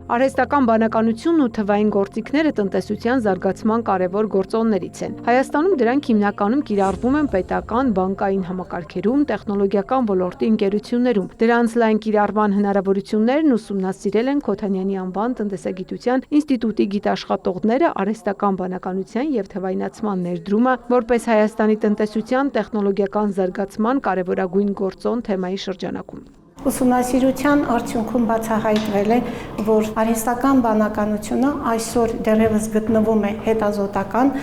Արհեստական բանականությունն ու թվային գործիքները տնտեսության զարգացման կարևոր գործոններից են։ Հայաստանում դրանք հիմնականում կիրառվում են պետական, բանկային համակարգերում, տեխնոլոգիական ոլորտի ընկերություններում։ Դրանց լայն կիրառման հնարավորություններն ուսումնասիրել են Քոթանյանի անվան տնտեսագիտության ինստիտուտի գիտաշխատողները արհեստական բանականության և թվայնացման ներդրումը որպես Հայաստանի տնտեսության տեխնոլոգիական զարգացման կարևորագույն գործոն թեմայի շրջանակում։ Ուսումնասիրության արդյունքում բացահայտվել է, որ արհեստական բանականությունը այսօր դեռևս գտնվում է հետազոտական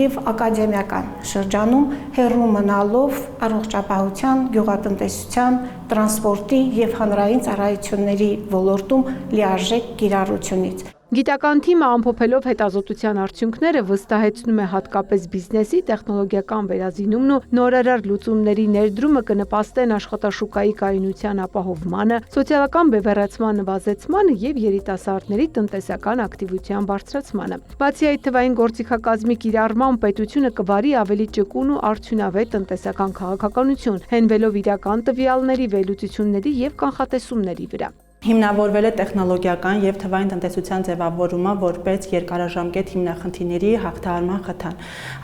և ակադեմիական շրջանում, հեռու մնալով առողջապահության, գյուղատնտեսության, տրանսպորտի և հանրային ծառայությունների ոլորտում լիարժեք կիրառությունից։ Գիտական թիմը ամփոփելով հետազոտության արդյունքները վստահեցնում է հատկապես բիզնեսի տեխնոլոգիական վերազինումն ու նորարար լուծումների ներդրումը կնպաստեն աշխատաշուկայի կայունության ապահովմանը, սոցիալական բևեռացման նվազեցմանը և երիտասարդների տնտեսական ակտիվության բարձրացմանը։ Բացի այդ, թվային գործիքակազմի կիրառմամբ պետությունը կվարի ավելի ճկուն ու արդյունավետ տնտեսական քաղաքականություն, հենվելով իրական տվյալների, վերլուծությունների և կանխատեսումների վրա։ Հիմնավորվել է տեխնոլոգիական և թվային տնտեսության ձևավորումը որպես երկարաժամկետ հիմնախնդիրների հաղթահարման խթան։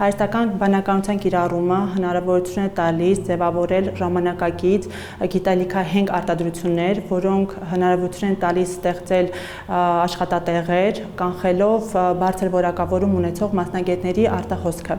Արհեստական բանականության կիրառումը հնարավորություն է տալիս ձևավորել ժամանակակից գիտելիքահենք արտադրություններ, որոնք հնարավորություն են տալիս ստեղծել աշխատատեղեր, կանխելով բարձր որակավորում ունեցող մասնագետների արտահոսքը։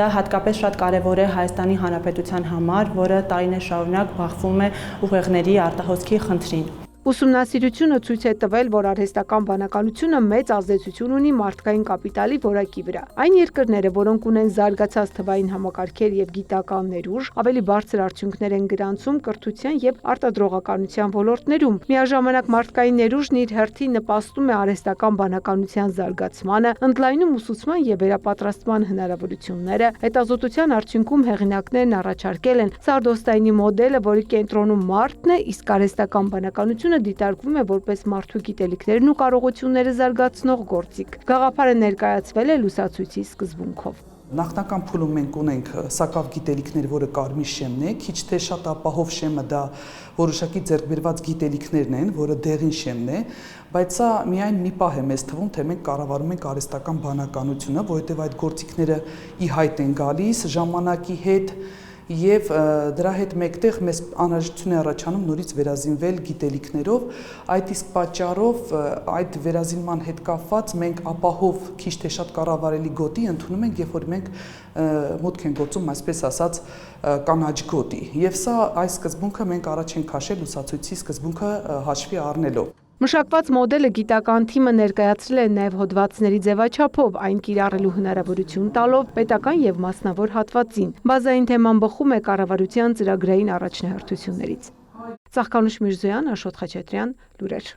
Դա հատկապես շատ կարևոր է Հայաստանի Հանրապետության համար, որը տարիներ շարունակ բախվում է ուղեղների արտահոսքի խնդրին։ Ուսումնասիրությունը ցույց է տվել, որ արհեստական բանականությունը մեծ ազդեցություն ունի մարդկային կապիտալի որակի վրա։ Այն երկրները, որոնք ունեն զարգացած թվային համակարգեր և գիտական ներուժ, ավելի բարձր արդյունքներ են գրանցում կրթության և արտադրողականության ոլորտներում։ Միաժամանակ մարդկային ներուժն իր հերթին նպաստում է արհեստական բանականության զարգացմանը, ընդլայնում ուսուցման և վերապատրաստման հնարավորությունները։ Հետազոտության արդյունքում հեղինակներն առաջարկել են Սարդոստայնի մոդելը, որի կենտրոնում մարդն է, իսկ արհեստական բանականությունը դիտարկվում է որպես մարդու գիտելիքներն ու կարողությունները զարգացնող գործիք։ Գաղափարը ներկայացվել է լուսացույցի սկզբունքով։ Նախնական փուլում մենք ունենք սակավ գիտելիքներ, որը կարմիր շեմն է, քիչ թե շատ ապահով շեմը դա որոշակի ձեռքբերված գիտելիքներն են, որը դեղին շեմն է, բայց սա միայն մի պահ է մեզ թվում, թե մենք կառավարում ենք արհեստական բանականությունը, որովհետև այդ գործիքները ի հայտ են գալիս ժամանակի հետ և դրա հետ մեկտեղ մեզ անհրաժեշտություն է առաջանում նորից վերազինվել գիտելիքներով, այդ իսկ պատճառով այդ վերազինման հետ կապված մենք ապահով քիչ թե շատ կառավարելի գոտի ընդունում ենք, երբ որ մենք մուտք ենք գործում, այսպես ասած, կանաչ գոտի։ Եվ սա այս սկզբունքը մենք առաջ ենք քաշել լուսացույցի սկզբունքը հաշվի առնելով։ Մշակված մոդելը գիտական թիմը ներկայացրել է նաև հոդվածների ձևաչափով, այն կիրառելու հնարավորություն տալով պետական և մասնավոր հատվածին։ Բազային թեման բխում է կառավարության ծրագրային առաջնահերթություններից։ Ծաղկանուշ Միրզոյան, Աշոտ Խաչատրյան, լուրեր։